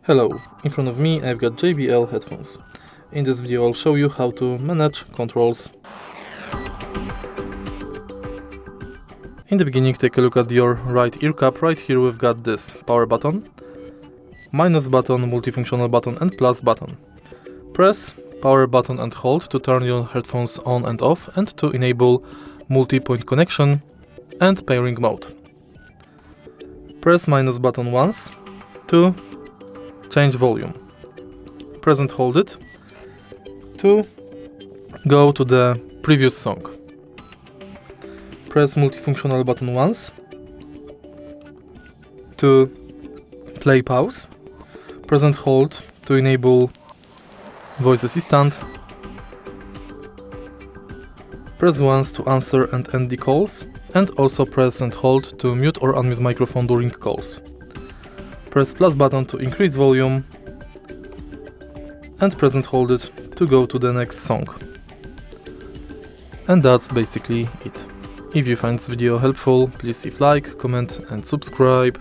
Hello, in front of me I've got JBL headphones. In this video I'll show you how to manage controls. In the beginning, take a look at your right ear cup. Right here we've got this power button, minus button, multifunctional button and plus button. Press power button and hold to turn your headphones on and off and to enable multi-point connection and pairing mode. Press minus button once to change volume. Press and hold it to go to the previous song. Press multifunctional button once to play pause. Press and hold to enable voice assistant. Press once to answer and end the calls, and also press and hold to mute or unmute microphone during calls. Press plus button to increase volume and press and hold it to go to the next song. And that's basically it. If you find this video helpful, please leave like, comment and subscribe.